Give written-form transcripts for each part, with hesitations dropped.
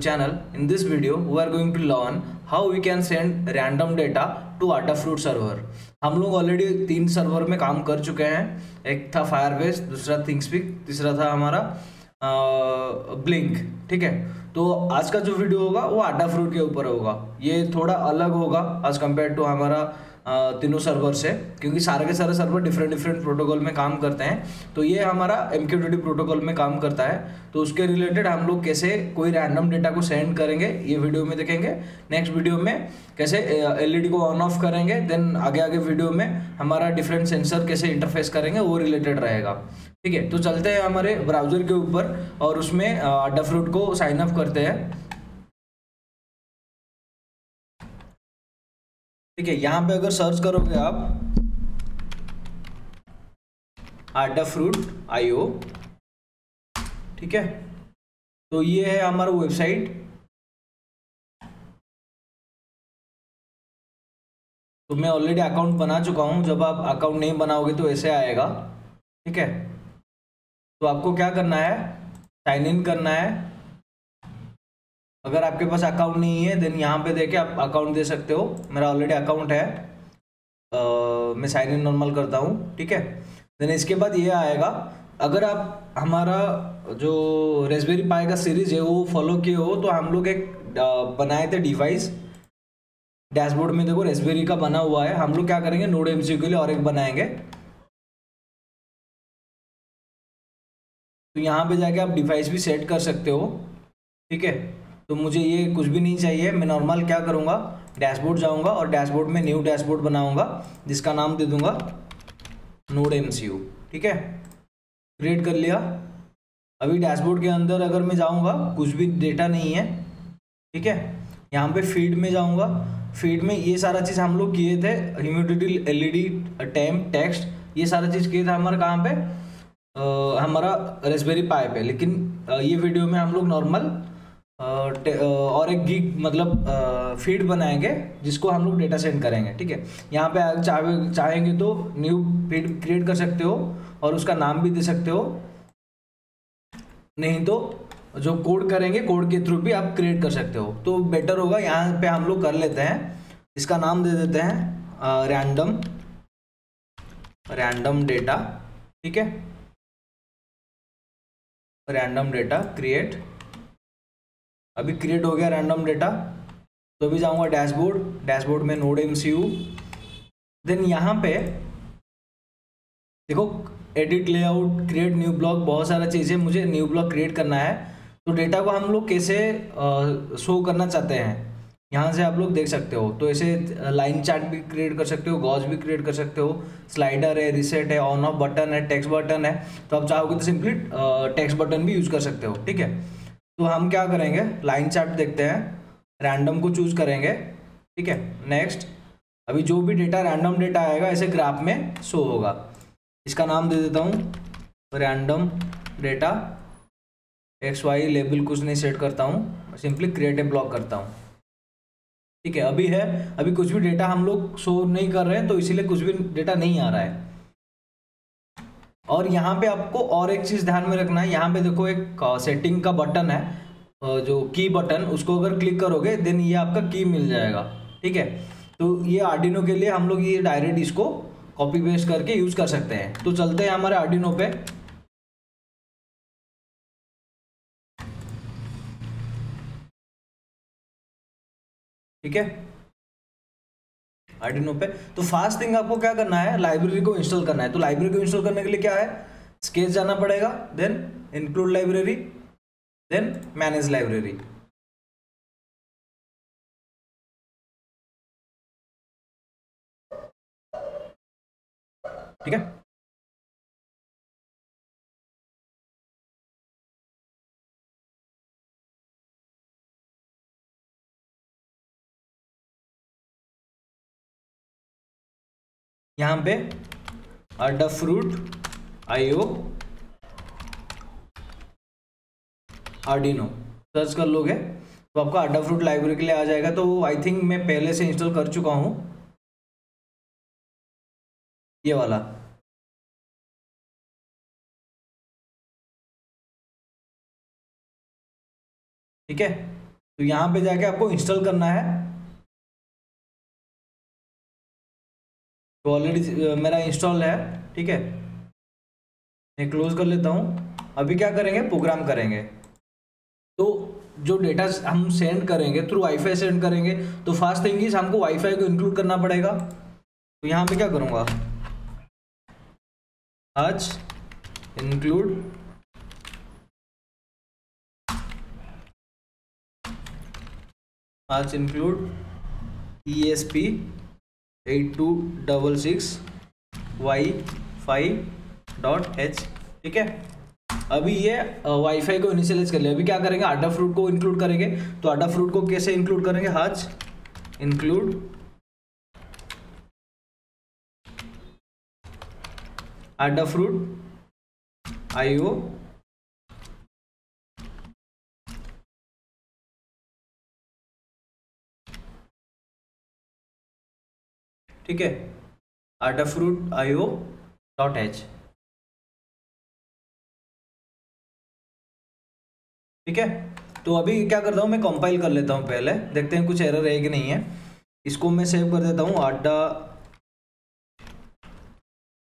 channel. In this video, we are going to learn how we can send random data to Adafruit server. हम लोग already 3 server में काम कर चुके हैं. एक था फायरबेस, दूसरा थिंगस्पीक, तीसरा था हमारा ब्लिंक. ठीक है, तो आज का जो वीडियो होगा वो Adafruit के ऊपर होगा. ये थोड़ा अलग होगा एज कम्पेयर टू हमारा तीनों सर्वर से, क्योंकि सारे के सारे सर्वर डिफरेंट प्रोटोकॉल में काम करते हैं. तो ये हमारा MQTT प्रोटोकॉल में काम करता है. तो उसके रिलेटेड हम लोग कैसे कोई रैंडम डेटा को सेंड करेंगे ये वीडियो में देखेंगे. नेक्स्ट वीडियो में कैसे LED को ऑन ऑफ करेंगे, देन आगे वीडियो में हमारा डिफरेंट सेंसर कैसे इंटरफेस करेंगे वो रिलेटेड रहेगा. ठीक है, तो चलते हैं हमारे ब्राउजर के ऊपर और उसमें Adafruit को साइन अप करते हैं. ठीक है, यहाँ पे अगर सर्च करोगे आप Adafruit IO, ठीक है, तो ये है हमारा वेबसाइट. तो मैं ऑलरेडी अकाउंट बना चुका हूँ. जब आप अकाउंट नहीं बनाओगे तो ऐसे आएगा. ठीक है, तो आपको क्या करना है, साइन इन करना है. अगर आपके पास अकाउंट नहीं है देन यहाँ पे देके आप अकाउंट दे सकते हो. मेरा ऑलरेडी अकाउंट है, मैं साइन इन नॉर्मल करता हूँ. ठीक है, देन इसके बाद ये आएगा. अगर आप हमारा जो रेस्पबेरी पाई का सीरीज है वो फॉलो किए हो तो हम लोग एक बनाए थे डिवाइस. डैशबोर्ड में देखो रेस्पबेरी का बना हुआ है. हम लोग क्या करेंगे, नोड MCU के लिए और एक बनाएंगे. तो यहाँ पे जाके आप डिवाइस भी सेट कर सकते हो. ठीक है, तो मुझे ये कुछ भी नहीं चाहिए. मैं नॉर्मल क्या करूँगा, डैशबोर्ड जाऊँगा और डैशबोर्ड में न्यू डैशबोर्ड बनाऊँगा जिसका नाम दे दूँगा नोड MCU. ठीक है, क्रिएट कर लिया. अभी डैशबोर्ड के अंदर अगर मैं जाऊँगा कुछ भी डेटा नहीं है. ठीक है, यहाँ पे फीड में जाऊँगा. फीड में ये सारा चीज़ हम लोग किए थे, ह्यूमिडिटी, LED, टेम्प, टेक्स्ट, ये सारा चीज़ किए थे हमारे कहाँ पे, हमारा रेस्पबेरी पाई पे. लेकिन ये वीडियो में हम लोग नॉर्मल और एक गीक मतलब फीड बनाएंगे जिसको हम लोग डेटा सेंड करेंगे. ठीक है, यहाँ पे चाहेंगे तो न्यू फीड क्रिएट कर सकते हो और उसका नाम भी दे सकते हो. नहीं तो जो कोड करेंगे कोड के थ्रू भी आप क्रिएट कर सकते हो. तो बेटर होगा यहाँ पे हम लोग कर लेते हैं. इसका नाम दे देते हैं रैंडम डेटा. ठीक है, रैंडम डेटा क्रिएट. अभी क्रिएट हो गया रैंडम डेटा. तो अभी जाऊंगा डैशबोर्ड, डैशबोर्ड में नोड MCU. देन यहाँ पे देखो edit layout, create new block, बहुत सारा चीज़ें मुझे न्यू ब्लॉक क्रिएट करना है. तो डेटा को हम लोग कैसे शो करना चाहते हैं यहाँ से आप लोग देख सकते हो. तो ऐसे लाइन चार्ट भी क्रिएट कर सकते हो, गॉज भी क्रिएट कर सकते हो, स्लाइडर है, रिसेट है, ऑन ऑफ बटन है, टेक्स्ट बटन है. तो आप चाहोगे तो सिंपली टेक्स्ट बटन भी यूज कर सकते हो. ठीक है, तो हम क्या करेंगे, लाइन चार्ट देखते हैं, रैंडम को चूज करेंगे. ठीक है, नेक्स्ट. अभी जो भी डेटा रैंडम डेटा आएगा ऐसे ग्राफ में शो होगा. इसका नाम दे देता हूँ रैंडम डेटा XY. लेबल कुछ नहीं सेट करता हूँ, सिंपली क्रिएट ए ब्लॉक करता हूँ. ठीक है, अभी कुछ भी डेटा हम लोग शो नहीं कर रहे हैं तो इसीलिए कुछ भी डेटा नहीं आ रहा है. और यहाँ पे आपको और एक चीज़ ध्यान में रखना है. यहाँ पे देखो एक सेटिंग का बटन है, जो की बटन, उसको अगर क्लिक करोगे देन ये आपका की मिल जाएगा. ठीक है, तो ये आर्डिनो के लिए हम लोग ये डायरेक्ट इसको कॉपी पेस्ट करके यूज कर सकते हैं. तो चलते हैं हमारे आर्डिनो पे. ठीक है, आर्डिनो पे. तो फास्ट थिंग आपको क्या करना है, लाइब्रेरी को इंस्टॉल करना है. तो लाइब्रेरी को इंस्टॉल करने के लिए क्या है, स्केच जाना पड़ेगा, then include library, then manage library. ठीक है, यहाँ पे Adafruit IO आर्डिनो सर्च कर लोगे तो आपका Adafruit लाइब्रेरी के लिए आ जाएगा. तो आई थिंक मैं पहले से इंस्टॉल कर चुका हूँ ये वाला. ठीक है, तो यहाँ पे जाके आपको इंस्टॉल करना है। तो ऑलरेडी मेरा इंस्टॉल है, ठीक है, मैं क्लोज कर लेता हूँ। अभी क्या करेंगे, प्रोग्राम करेंगे। तो जो डेटा हम सेंड करेंगे थ्रू वाईफाई सेंड करेंगे, तो फास्ट थिंग इज हमको वाईफाई को इंक्लूड करना पड़ेगा। तो यहाँ पे क्या करूँगा, आज इंक्लूड ESP8266 Wi-Fi.h, ठीक है। अभी ये वाईफाई को इनिशियलाइज कर लिया। अभी क्या करेंगे, आडाफ्रूट को इंक्लूड करेंगे। तो आडाफ्रूट को कैसे इंक्लूड करेंगे, आज इंक्लूड आडाफ्रूट IO ठीक है, adafruit.io.h, ठीक है। तो अभी क्या करता हूँ, मैं कंपाइल कर लेता हूँ, पहले देखते हैं कुछ एरर है कि नहीं है। इसको मैं सेव कर देता हूँ,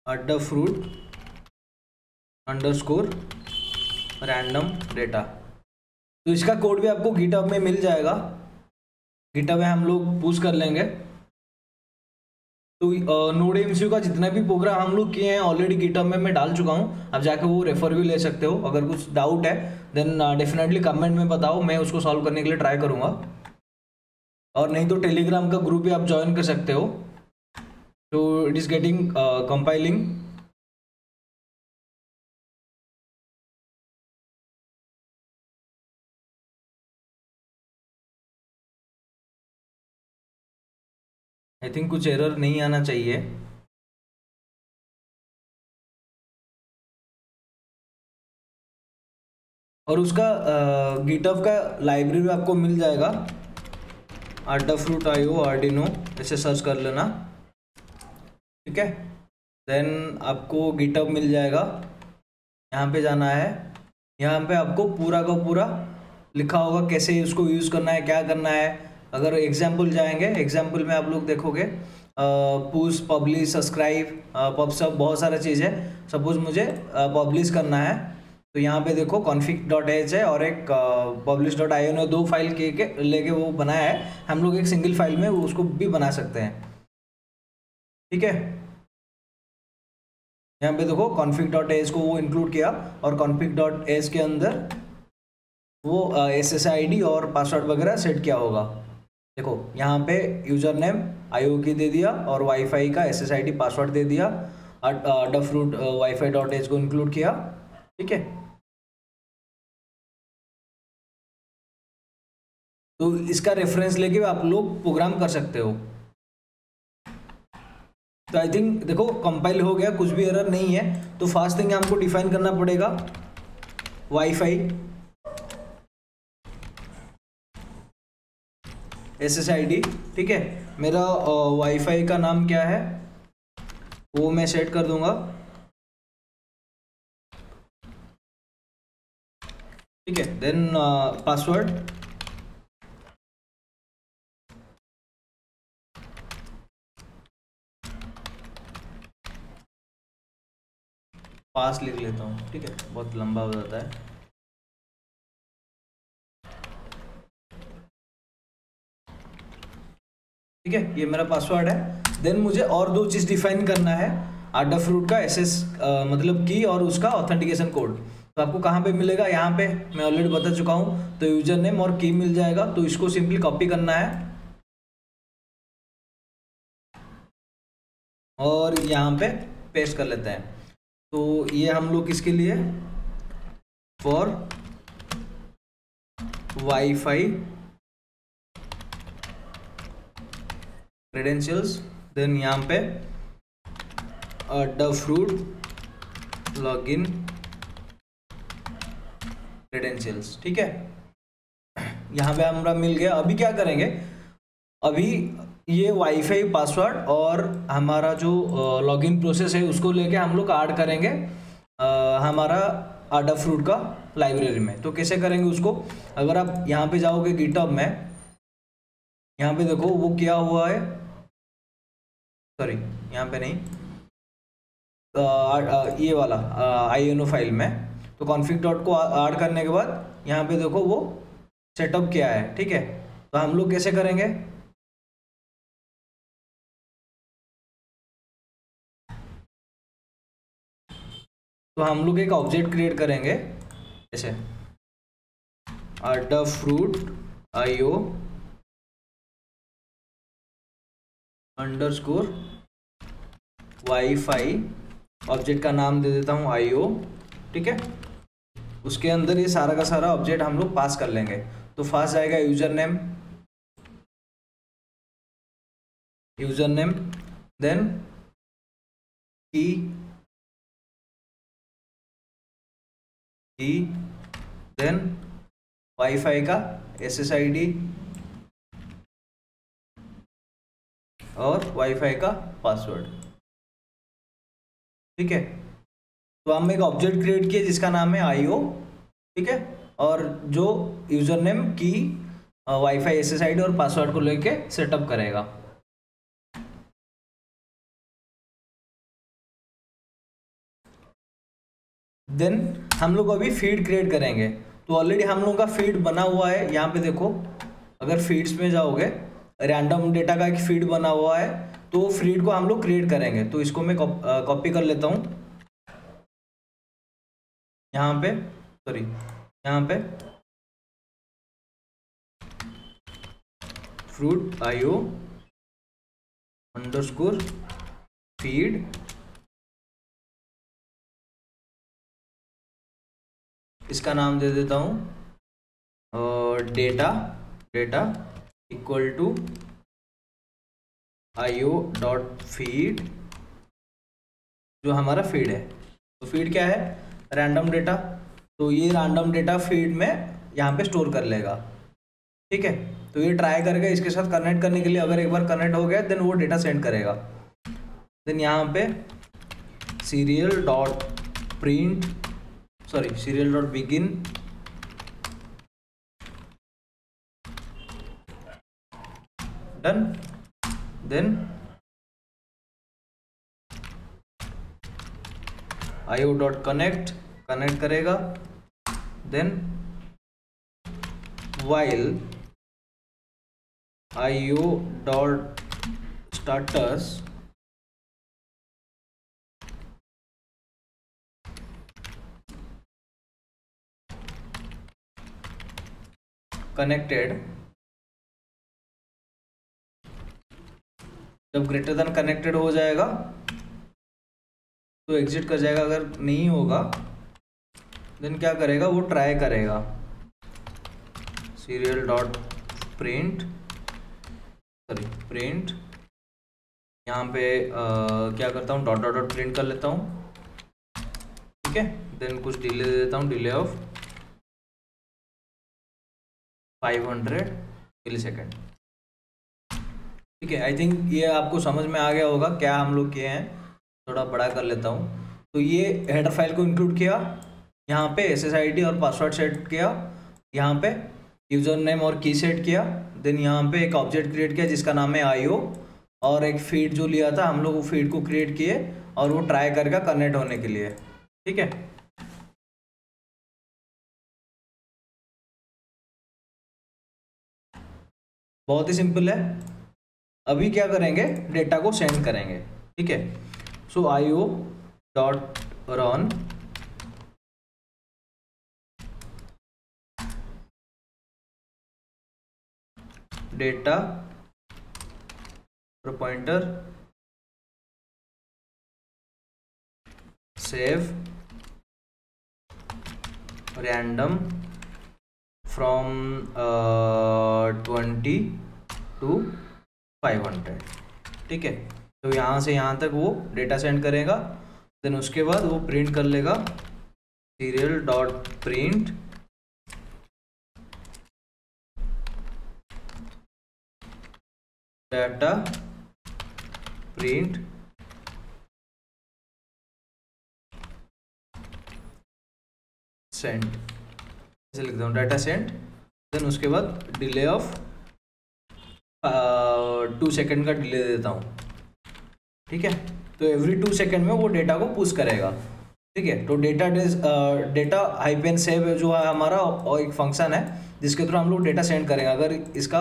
adafruit_random data। तो इसका कोड भी आपको गिटहब में मिल जाएगा, गिटहब में हम लोग पुश कर लेंगे। तो NodeMCU का जितना भी प्रोग्राम हम लोग किए हैं ऑलरेडी गिटहब में मैं डाल चुका हूँ। आप जाके वो रेफर भी ले सकते हो। अगर कुछ डाउट है देन डेफिनेटली कमेंट में बताओ, मैं उसको सॉल्व करने के लिए ट्राई करूँगा। और नहीं तो टेलीग्राम का ग्रुप भी आप ज्वाइन कर सकते हो। तो it is getting compiling. I think कुछ एरर नहीं आना चाहिए। और उसका गिटहब का लाइब्रेरी आपको मिल जाएगा, adafruit.io Arduino ऐसे सर्च कर लेना, ठीक है। देन आपको गिटहब मिल जाएगा, यहाँ पे जाना है। यहाँ पे आपको पूरा का पूरा लिखा होगा कैसे उसको यूज़ करना है, क्या करना है। अगर एग्जाम्पल जाएंगे, एग्जाम्पल में आप लोग देखोगे पुश, पब्लिश, सब्सक्राइब, पब्सब, बहुत सारा चीज़ है। सपोज मुझे पब्लिश करना है, तो यहाँ पे देखो config.h है और एक publish.io ने दो फाइल के लेके वो बनाया है। हम लोग एक सिंगल फाइल में उसको भी बना सकते हैं, ठीक है। यहाँ पे देखो config.h को वो इंक्लूड किया और config.h के अंदर वो SSID और पासवर्ड वगैरह सेट किया होगा। देखो यहाँ पे यूजर नेम IO की दे दिया और वाईफाई का SSID पासवर्ड दे दिया, adafruit Wi-Fi.h को इंक्लूड किया, ठीक है। तो इसका रेफरेंस लेके आप लोग प्रोग्राम कर सकते हो। तो आई थिंक देखो कंपाइल हो गया, कुछ भी एरर नहीं है। तो फास्ट थिंग हमको डिफाइन करना पड़ेगा वाईफाई SSID, ठीक है। मेरा वाईफाई का नाम क्या है वो मैं सेट कर दूंगा, ठीक है। देन पासवर्ड, पास लिख लेता हूँ, ठीक है, बहुत लंबा हो जाता है। ठीक है, ये मेरा पासवर्ड है। देन मुझे और दो चीज़ डिफाइन करना है, आडाफ्रूट का मतलब की और उसका ऑथेंटिकेशन कोड। तो आपको कहाँ पे मिलेगा, यहाँ पे मैं ऑलरेडी बता चुका हूँ। तो यूजर नेम और की मिल जाएगा, तो इसको सिंपली कॉपी करना है और यहाँ पे पेस्ट कर लेते हैं। तो ये हम लोग किसके लिए, फॉर वाईफाई क्रेडेंशियल्स। देन यहाँ पे आडाफ्रूट लॉगिन क्रेडेंशियल्स, ठीक है। यहाँ पे हमारा मिल गया। अभी क्या करेंगे, अभी ये वाईफाई पासवर्ड और हमारा जो लॉगिन प्रोसेस है उसको लेके हम लोग ऐड करेंगे हमारा Adafruit का लाइब्रेरी में। तो कैसे करेंगे उसको, अगर आप यहाँ पे जाओगे गिटहब में, यहाँ पे देखो वो क्या हुआ है, सॉरी यहाँ पे नहीं, ये वाला ino फाइल में। तो config डॉट को ऐड करने के बाद यहाँ पे देखो वो सेटअप किया है, ठीक है। तो हम लोग कैसे करेंगे, तो हम लोग एक ऑब्जेक्ट क्रिएट करेंगे जैसे Adafruit IO underscore wifi, object का नाम दे देता हूँ IO, ठीक है। उसके अंदर ये सारा का सारा ऑब्जेक्ट हम लोग पास कर लेंगे। तो फर्स्ट आएगा यूजर नेम, देन की, देन वाईफाई का SSID और वाईफाई का पासवर्ड, ठीक है। तो हम एक ऑब्जेक्ट क्रिएट किए जिसका नाम है IO, ठीक है, और जो यूजर नेम की वाईफाई SSID और पासवर्ड को लेके सेटअप करेगा। देन हम लोग अभी फीड क्रिएट करेंगे। तो ऑलरेडी हम लोगों का फीड बना हुआ है, यहाँ पे देखो, अगर फीड्स में जाओगे रैंडम डेटा का एक फीड बना हुआ है, तो फीड को हम लोग क्रिएट करेंगे। तो इसको मैं कॉपी कर लेता हूँ यहाँ पे, सॉरी यहाँ पे फ्रूट IO अंडरस्कोर फीड, इसका नाम दे देता हूँ data equal to IO dot feed, जो हमारा फीड है। तो फीड क्या है, रैंडम डेटा। तो ये रैंडम डेटा फीड में यहाँ पे स्टोर कर लेगा, ठीक है। तो ये ट्राई करके इसके साथ कनेक्ट करने के लिए, अगर एक बार कनेक्ट हो गया देन वो डेटा सेंड करेगा। देन यहाँ पे serial dot begin, done. Then IO dot connect करेगा। Then while IO dot status connected, जब ग्रेटर देन कनेक्टेड हो जाएगा तो एग्जिट कर जाएगा। अगर नहीं होगा देन क्या करेगा, वो ट्राई करेगा सीरियल डॉट प्रिंट, यहाँ पे क्या करता हूँ, डॉट प्रिंट कर लेता हूँ, ठीक है। देन कुछ डिले दे देता हूँ, डिले ऑफ 500 मिलीसेकेंड, ठीक है। आई थिंक ये आपको समझ में आ गया होगा क्या हम लोग किए हैं। थोड़ा बड़ा कर लेता हूँ। तो ये हेडर फाइल को इंक्लूड किया, यहाँ पे SSID और पासवर्ड सेट किया, यहाँ पे यूजर नेम और की सेट किया। देन यहाँ पे एक ऑब्जेक्ट क्रिएट किया जिसका नाम है IO, और एक फीड जो लिया था हम लोग, वो फीड को क्रिएट किए और वो ट्राई करके कनेक्ट होने के लिए, ठीक है। बहुत ही सिंपल है। अभी क्या करेंगे, डेटा को सेंड करेंगे, ठीक है। सो IO dot run data pointer save random from 20 to 500, ठीक है। तो यहाँ से यहाँ तक वो डेटा सेंड करेगा। देन उसके बाद वो प्रिंट कर लेगा serial dot print data print send, ऐसे लिख देता हूँ डाटा सेंड, देन उसके बाद डिले ऑफ 2 सेकेंड का डिले देता हूँ, ठीक है। तो एवरी 2 सेकेंड में वो डेटा को पुश करेगा, ठीक है। तो डेटा हाइपेन सेव जो है हमारा, और एक फंक्शन है जिसके थ्रू हम लोग डेटा सेंड करेंगे। अगर इसका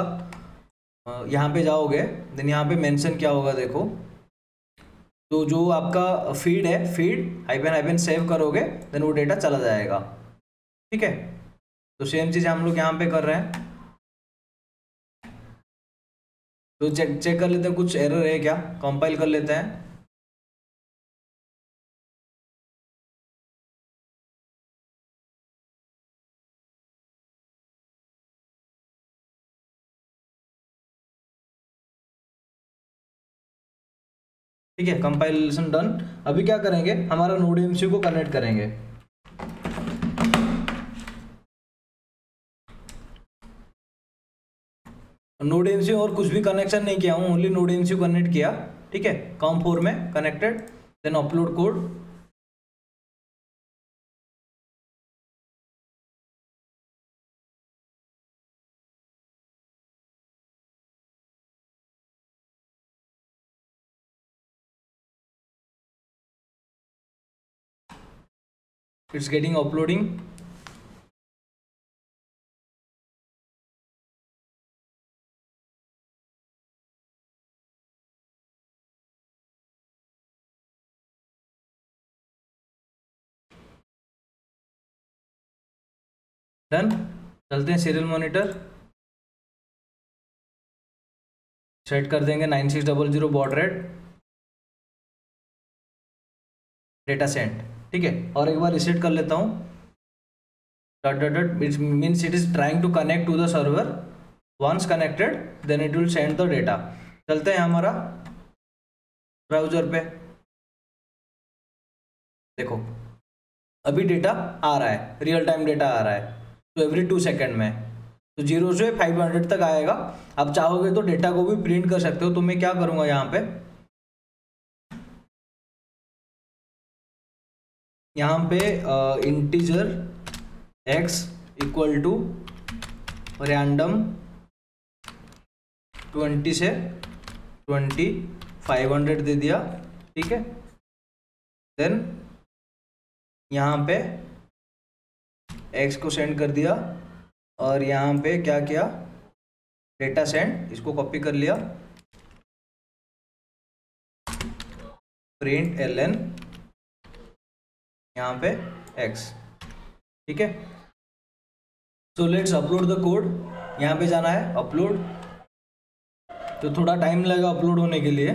यहाँ पे जाओगे देन यहाँ पे मेंशन क्या होगा देखो, तो जो आपका फीड है, फीड हाइपेन सेव करोगे देन वो डेटा चला जाएगा, ठीक है। तो सेम चीज़ हम लोग यहाँ पे कर रहे हैं। तो चेक कर लेते हैं कुछ एरर है क्या, कंपाइल कर लेते हैं। ठीक है, कंपाइलेशन डन। अभी क्या करेंगे, हमारा नोड एमसीयू को कनेक्ट करेंगे। नोड एमसीयू और कुछ भी कनेक्शन नहीं किया हूँ, ओनली नोड एमसीयू कनेक्ट किया, ठीक है। com4 में connected, then upload code, it's getting uploading. Done, चलते हैं सीरियल मॉनिटर, सेट कर देंगे 9600 बॉड रेट, डेटा सेंड, ठीक है। और एक बार रिसेट कर लेता हूँ, dot dot dot, it means it is trying to connect to the server, once connected then it will send the data. चलते हैं हमारा ब्राउजर पे, देखो अभी डेटा आ रहा है, रियल टाइम डेटा आ रहा है, तो एवरी 2 सेकेंड में, तो 0 से 500 तक आएगा। आप चाहोगे तो डेटा को भी प्रिंट कर सकते हो। तो मैं क्या करूँगा, यहाँ पे integer x equal to random 20 से 20 500 दे दिया, ठीक है। देन यहाँ पे x को सेंड कर दिया, और यहाँ पे क्या किया, डेटा सेंड, इसको कॉपी कर लिया, प्रिंट ln यहाँ पे x, ठीक है। सो लेट्स अपलोड द कोड। यहाँ पे जाना है अपलोड, तो थोड़ा टाइम लगेगा अपलोड होने के लिए।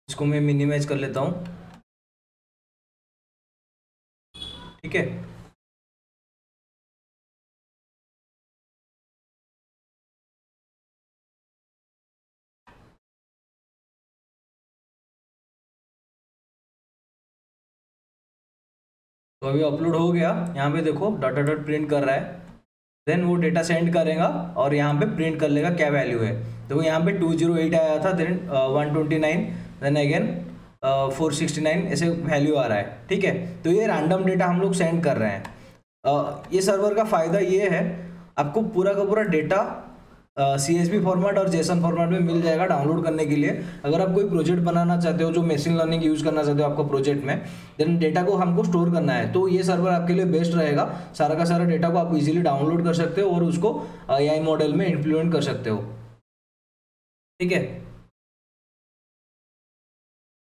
इसको मैं मिनिमाइज कर लेता हूँ, ठीक है। तो अभी अपलोड हो गया, यहाँ पे देखो डॉट डॉट प्रिंट कर रहा है, देन वो डेटा सेंड करेगा और यहाँ पे प्रिंट कर लेगा क्या वैल्यू है। देखो यहाँ पे 208 आया था, देन 129, देन अगेन 469, ऐसे वैल्यू आ रहा है, ठीक है। तो ये रैंडम डेटा हम लोग सेंड कर रहे हैं। ये सर्वर का फ़ायदा ये है, आपको पूरा का पूरा डेटा CSV फॉर्मेट और जेसन फॉर्मेट में मिल जाएगा डाउनलोड करने के लिए। अगर आप कोई प्रोजेक्ट बनाना चाहते हो, जो मशीन लर्निंग यूज़ करना चाहते हो आपका प्रोजेक्ट में, देन डेटा को हमको स्टोर करना है, तो ये सर्वर आपके लिए बेस्ट रहेगा। सारा का सारा डेटा को आप इजीली डाउनलोड कर सकते हो और उसको AI मॉडल में इम्प्लीमेंट कर सकते हो, ठीक है।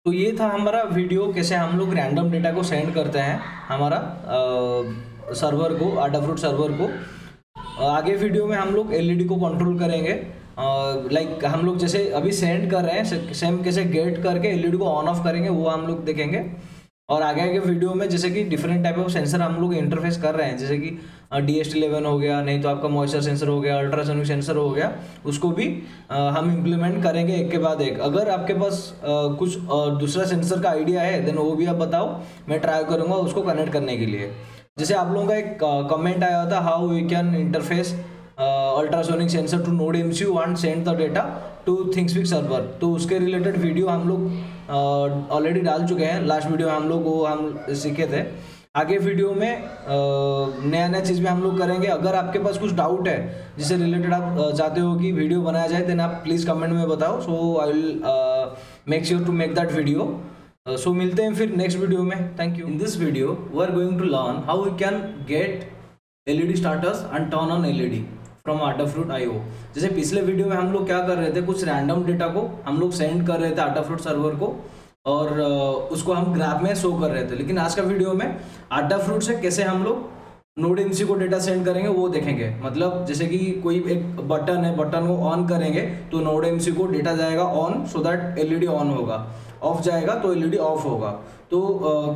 तो ये था हमारा वीडियो, कैसे हम लोग रैंडम डेटा को सेंड करते हैं हमारा सर्वर को, आडाफ्रूट सर्वर को। आगे वीडियो में हम लोग LED को कंट्रोल करेंगे, लाइक हम लोग जैसे अभी सेंड कर रहे हैं, सेम कैसे गेट करके LED को ऑन ऑफ करेंगे वो हम लोग देखेंगे। और आगे आगे वीडियो में जैसे कि डिफरेंट टाइप ऑफ सेंसर हम लोग इंटरफेस कर रहे हैं, जैसे कि DHT11 हो गया, नहीं तो आपका मॉइस्चर सेंसर हो गया, अल्ट्रासोनिक सेंसर हो गया, उसको भी हम इम्प्लीमेंट करेंगे एक के बाद एक। अगर आपके पास कुछ दूसरा सेंसर का आइडिया है देन वो भी आप बताओ, मैं ट्राई करूँगा उसको कनेक्ट करने के लिए। जैसे आप लोगों का एक कमेंट आया था, how we can interface ultrasonic sensor to node MCU and send the data to ThingSpeak server. तो उसके रिलेटेड वीडियो हम लोग ऑलरेडी डाल चुके हैं। लास्ट वीडियो हम लोग वो हम सीखे थे। आगे वीडियो में नया नया चीज़ में हम लोग करेंगे। अगर आपके पास कुछ डाउट है जिससे रिलेटेड आप चाहते हो कि वीडियो बनाया जाए, देन आप प्लीज़ कमेंट में बताओ। So I will make sure to make that video. So मिलते हैं फिर नेक्स्ट वीडियो में। Thank you. In this video we are going to learn how we can get LED starters and turn on LED फ्रॉम Adafruit IO। जैसे पिछले video में हम लोग क्या कर रहे थे, कुछ रैंडम डेटा को हम लोग सेंड कर रहे थे Adafruit सर्वर को और उसको हम ग्राफ में शो कर रहे थे। लेकिन आज का वीडियो में Adafruit से कैसे हम लोग नोड एमसी को डेटा सेंड करेंगे वो देखेंगे। मतलब जैसे कि कोई एक बटन है, बटन को ऑन करेंगे तो नोड एमसी को डेटा जाएगा on, so that LED on होगा। ऑफ जाएगा तो LED ऑफ होगा। तो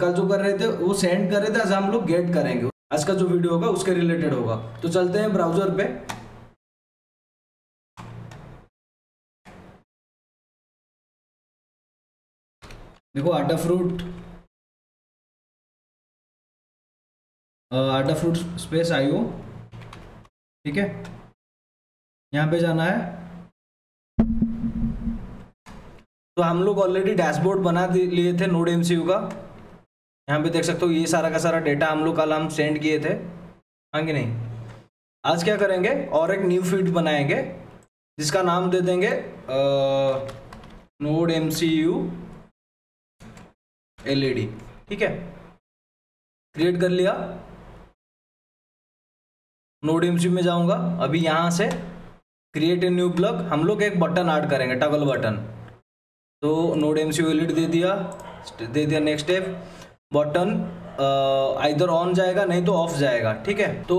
कल जो कर रहे थे वो सेंड कर रहे थे, आज हम लोग गेट करेंगे। आज का जो वीडियो होगा उसके रिलेटेड होगा। तो चलते हैं ब्राउजर पे। देखो Adafruit स्पेस IO, ठीक है, यहाँ पे जाना है। तो हम लोग ऑलरेडी डैशबोर्ड बना लिए थे नोड एमसीयू का। यहाँ पे देख सकते हो ये सारा का सारा डेटा हम लोग कल हम सेंड किए थे, हाँ कि नहीं। आज क्या करेंगे, और एक न्यू फीड बनाएंगे जिसका नाम दे देंगे नोड एमसीयू LED, ठीक है। क्रिएट कर लिया। नोड एमसीयू में जाऊंगा अभी, यहाँ से क्रिएट ए न्यू प्लग। हम लोग एक बटन ऐड करेंगे, टगल बटन। तो नोड एमसीयू LED दे दिया next step. Button either on जाएगा नहीं तो ऑफ जाएगा, ठीक है। तो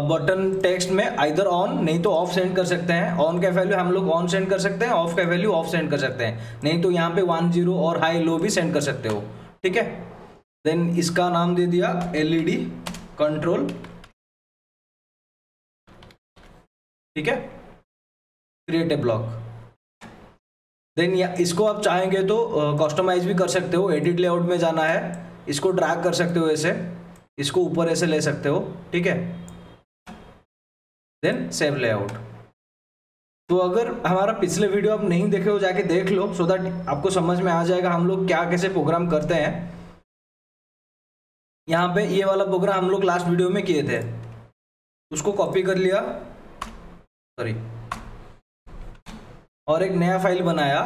बटन टेक्स्ट में आइदर ऑन नहीं तो ऑफ सेंड कर सकते हैं। ऑन का वैल्यू हम लोग ऑन सेंड कर सकते हैं, ऑफ का वैल्यू ऑफ सेंड कर सकते हैं। नहीं तो यहाँ पे 1 0 और हाई लो भी सेंड कर सकते हो, ठीक है। देन इसका नाम दे दिया LED कंट्रोल, ठीक है। Create a block. देन इसको आप चाहेंगे तो कस्टमाइज भी कर सकते हो। एडिट लेआउट में जाना है, इसको ड्रैग कर सकते हो ऐसे, इसको ऊपर ऐसे ले सकते हो, ठीक है। Then save layout. तो अगर हमारा पिछले वीडियो आप नहीं देखे हो जाके देख लो, सो दैट आपको समझ में आ जाएगा हम लोग क्या कैसे प्रोग्राम करते हैं। यहाँ पे ये वाला प्रोग्राम हम लोग लास्ट वीडियो में किए थे, उसको कॉपी कर लिया, सॉरी, और एक नया फाइल बनाया,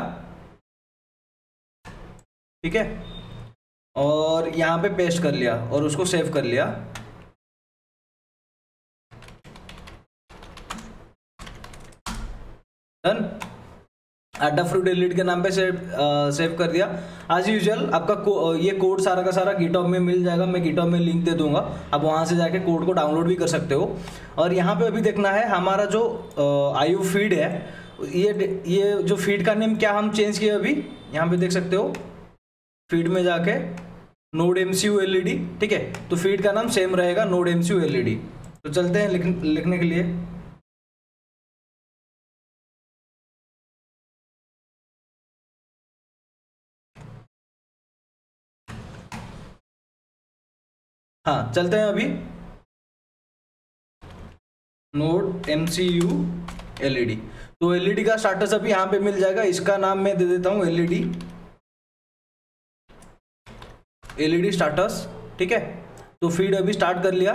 ठीक है, और यहाँ पे पेस्ट कर लिया और उसको सेव कर लिया। डन। Adafruit LED के नाम पे सेव कर दिया। आज यूजुअल आपका ये कोड सारा का सारा गिटहब में मिल जाएगा। मैं गिटहब में लिंक दे दूंगा, आप वहाँ से जाके कोड को डाउनलोड भी कर सकते हो। और यहाँ पे अभी देखना है हमारा जो IO फीड है, ये जो फीड का नेम क्या हम चेंज किए अभी, यहाँ पे देख सकते हो। फीड में जाके नोड एमसीयू LED, ठीक है। तो फीड का नाम सेम रहेगा, नोड एमसीयू LED। तो चलते हैं लिखने के लिए। हाँ, चलते हैं अभी। Node MCU LED। तो LED का स्टार्टस अभी यहाँ पे मिल जाएगा। इसका नाम मैं दे देता हूँ LED स्टार्टस, ठीक है। तो फीड अभी स्टार्ट कर लिया।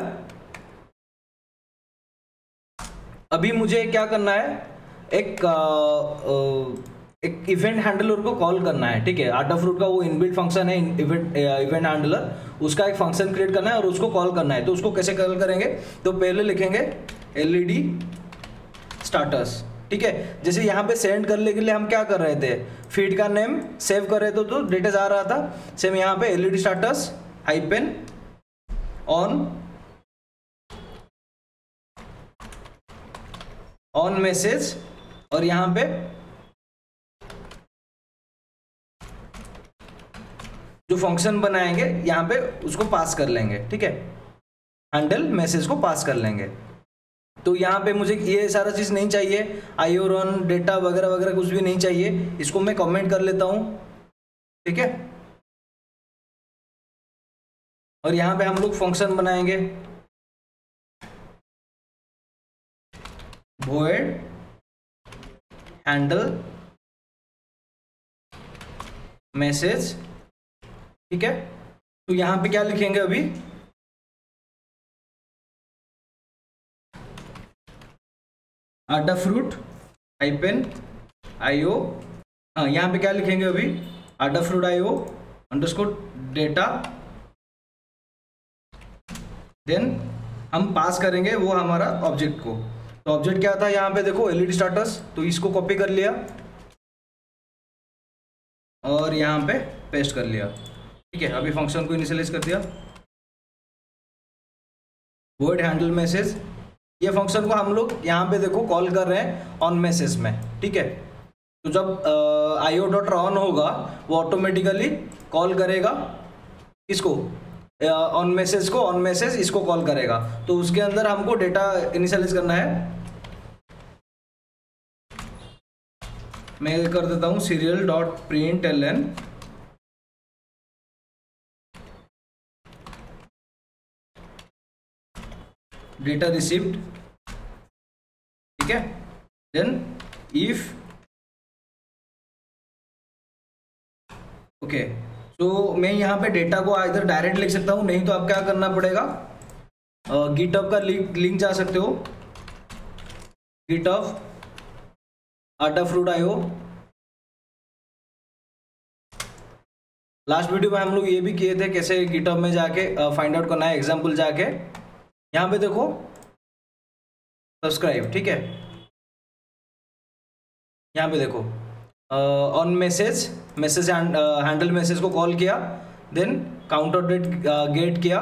अभी मुझे क्या करना है, एक इवेंट हैंडलर को कॉल करना है, ठीक है। Adafruit का वो इनबिल्ट फंक्शन है इवेंट हैंडलर, उसका एक फंक्शन क्रिएट करना है और उसको कॉल करना है। तो उसको कैसे कॉल करेंगे, तो पहले लिखेंगे LED स्टार्टस, ठीक है। जैसे यहाँ पे सेंड करने के लिए हम क्या कर रहे थे, फीड का नेम सेव कर रहे थे तो डेटा जा रहा था। सेम यहाँ पे LED starts hyphen on message, और यहाँ पे जो फंक्शन बनाएंगे यहाँ पे उसको पास कर लेंगे, ठीक है। हैंडल मैसेज को पास कर लेंगे। तो यहाँ पे मुझे ये सारा चीज़ नहीं चाहिए, IO रन डेटा वगैरह वगैरह कुछ भी नहीं चाहिए। इसको मैं कमेंट कर लेता हूँ, ठीक है। और यहाँ पे हम लोग फंक्शन बनाएंगे void handle मैसेज, ठीक है। तो यहां पे क्या लिखेंगे अभी, Adafruit हाइपेन IO, हाँ यहाँ पे क्या लिखेंगे अभी, Adafruit IO underscore data, then हम पास करेंगे वो हमारा ऑब्जेक्ट को। तो ऑब्जेक्ट क्या था यहाँ पे देखो, एलईडी स्टार्टस, तो इसको कॉपी कर लिया और यहाँ पे पेस्ट कर लिया, ठीक है। अभी फंक्शन को इनिशियलाइज कर दिया, void handle मैसेज, ये फंक्शन को हम लोग यहाँ पे देखो कॉल कर रहे हैं ऑन मैसेज में, ठीक है। तो जब io.run होगा वो ऑटोमेटिकली कॉल करेगा इसको, ऑन मैसेज को, ऑन मैसेज इसको कॉल करेगा। तो उसके अंदर हमको डेटा इनिशियलाइज करना है, मैं कर देता हूँ serial.println डेटा रिसीव्ड, ठीक है। देन इफ, ओके, तो मैं यहाँ पे डेटा को इधर डायरेक्ट लिख सकता हूँ, नहीं तो आप क्या करना पड़ेगा, गिटहब का लिंक जा सकते हो, GitHub Adafruit IO। Last video में हम लोग ये भी किए थे कैसे गिटहब में जाके फाइंड आउट करना है, एग्जाम्पल जाके यहाँ पे देखो सब्सक्राइब, ठीक है। यहाँ पे देखो on message, message handle message को कॉल किया, देन काउंटर डॉट गेट किया,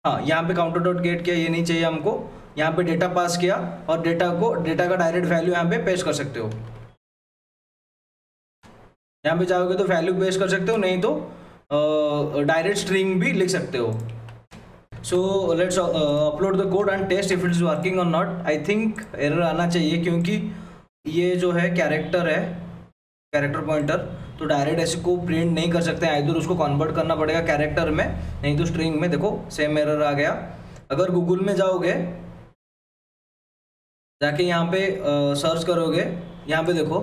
हाँ यहाँ पे काउंटर डॉट गेट किया, ये नहीं चाहिए हमको, यहाँ पे डेटा पास किया और डेटा का डायरेक्ट वैल्यू यहाँ पे पेस्ट कर सकते हो, यहाँ पे जाओगे तो वैल्यू पेस्ट कर सकते हो, नहीं तो डायरेक्ट स्ट्रिंग भी लिख सकते हो। So let's upload the code and test if it is working और नॉट। आई थिंक एरर आना चाहिए क्योंकि ये जो है कैरेक्टर है, कैरेक्टर पॉइंटर, तो डायरेक्ट ऐसे को प्रिंट नहीं कर सकते हैं, इधर उसको कन्वर्ट करना पड़ेगा कैरेक्टर में, नहीं तो स्ट्रिंग में। देखो सेम एरर आ गया। अगर गूगल में जाओगे, जाके यहाँ पे सर्च करोगे, यहाँ पे देखो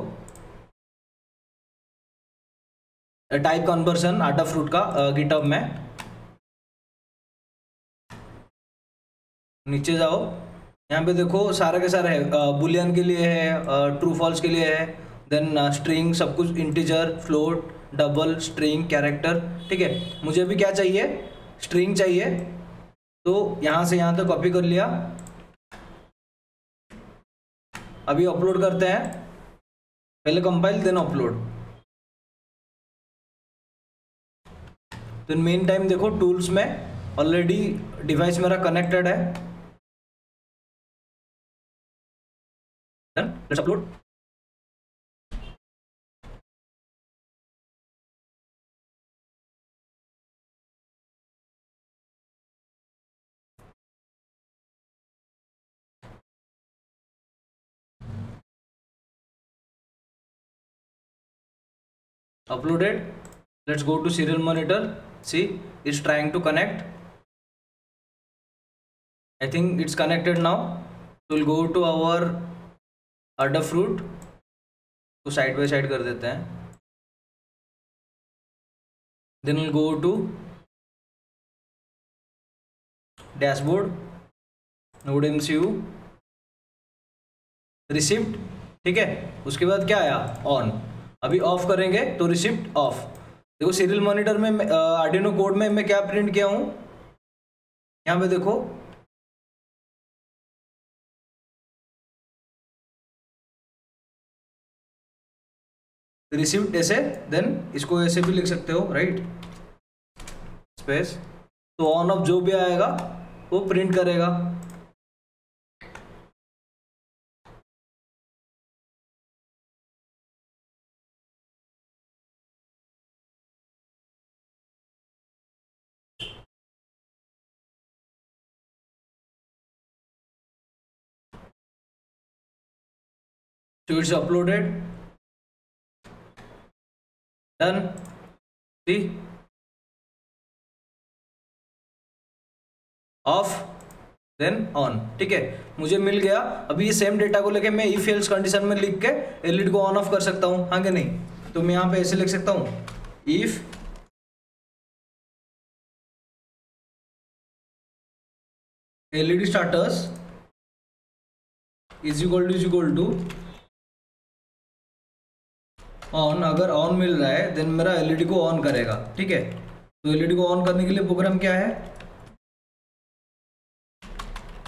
टाइप कन्वर्सन Adafruit का गिटहब में, नीचे जाओ, यहाँ पे देखो सारे के सारे है, बुलियन के लिए है, ट्रू फॉल्स के लिए है, देन स्ट्रिंग, सब कुछ, integer, float, double, string, character, ठीक है। मुझे भी क्या चाहिए, स्ट्रिंग चाहिए, तो यहाँ से यहाँ तक कॉपी कर लिया। अभी अपलोड करते हैं, पहले कंपाइल देन अपलोड। तो मेन टाइम देखो टूल्स में ऑलरेडी डिवाइस मेरा कनेक्टेड है, let's upload. Uploaded. Let's go to serial monitor. See, it's trying to connect. I think it's connected now. We'll go to our Adafruit. तो side by side कर देते हैं. Then we'll go to dashboard, node MCU, receipt, ठीक है. उसके बाद क्या आया, ऑन. अभी ऑफ करेंगे तो रिसिप्ट ऑफ. देखो सीरियल मॉनिटर में आर्डिनो कोड में मैं क्या प्रिंट किया हूं, यहां पे देखो रिसिप्ट ऐसे, देन इसको ऐसे भी लिख सकते हो, राइट, स्पेस. तो ऑन ऑफ जो भी आएगा वो प्रिंट करेगा. So it's uploaded, done. See, off, then on. ठीक है, मुझे मिल गया। अभी ये सेम डेटा को लेके मैं इफ एल्स कंडीशन में लिख के एलईडी को ऑन ऑफ कर सकता हूँ, हाँ कि नहीं? तो मैं यहाँ पे ऐसे लिख सकता हूँ, if LED starters is equal to on. अगर ऑन मिल रहा है देन मेरा एलईडी को ऑन करेगा। ठीक है, तो एलईडी को ऑन करने के लिए प्रोग्राम क्या है?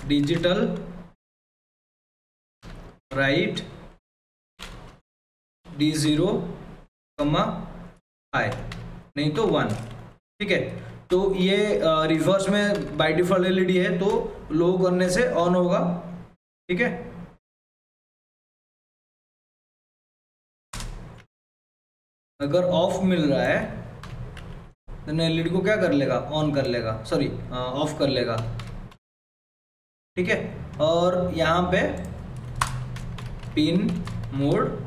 डिजिटल राइट D0, I नहीं तो 1। ठीक है, तो ये रिवर्स में बाय डिफॉल्ट एलईडी है, तो लो करने से ऑन होगा। ठीक है, अगर ऑफ मिल रहा है तो एलईडी को क्या कर लेगा? ऑन कर लेगा, सॉरी ऑफ कर लेगा। ठीक है, और यहाँ पे पिन मोड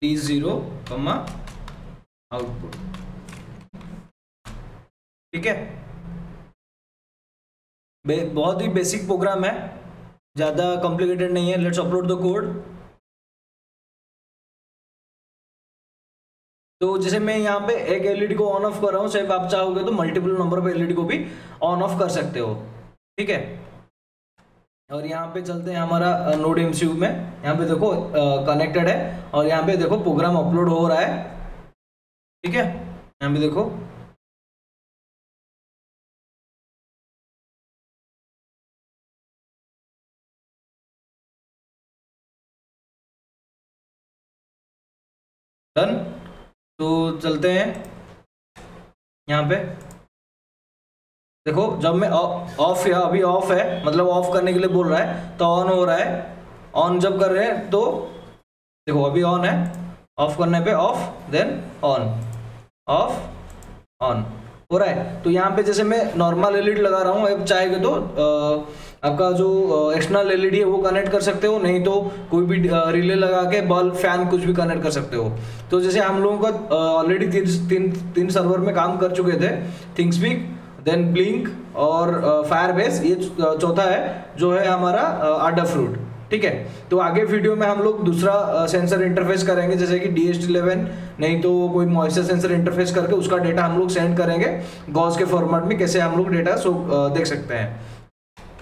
D0, आउटपुट। ठीक है, बहुत ही बेसिक प्रोग्राम है, ज़्यादा कॉम्प्लिकेटेड नहीं है। Let's upload the code. तो जैसे मैं यहाँ पे एक एलईडी को ऑन ऑफ कर रहा हूँ, सिर्फ आप चाहोगे तो मल्टीपल नंबर पे एलईडी को भी ऑन ऑफ कर सकते हो। ठीक है, और यहाँ पे चलते हैं हमारा नोड एमसीयू में। यहाँ पे देखो कनेक्टेड है, और यहाँ पे देखो प्रोग्राम अपलोड हो रहा है। ठीक है, यहाँ पे देखो डन। तो चलते हैं यहाँ पे, देखो जब मैं ऑफ या अभी ऑफ है, मतलब ऑफ करने के लिए बोल रहा है तो ऑन हो रहा है। ऑन जब कर रहे हैं तो देखो अभी ऑन है, ऑफ करने पे off, then on, off on हो रहा है। तो यहाँ पे जैसे मैं नॉर्मल एलईडी लगा रहा हूँ, अब चाहेंगे तो आपका जो एक्सटर्नल एलईडी है वो कनेक्ट कर सकते हो, नहीं तो कोई भी रिले लगा के बल्ब फैन कुछ भी कनेक्ट कर सकते हो। तो जैसे हम लोगों का ऑलरेडी तीन सर्वर में काम कर चुके थे, थिंगस्पीक, देन ब्लिंक और फायरबेस, ये चौथा है जो है हमारा आडाफ्रूट। ठीक है, तो आगे वीडियो में हम लोग दूसरा सेंसर इंटरफेस करेंगे, जैसे कि DHT11, नहीं तो कोई मॉइस्चर सेंसर इंटरफेस करके उसका डेटा हम लोग सेंड करेंगे गॉस के फॉर्मेट में, कैसे हम लोग डेटा देख सकते हैं।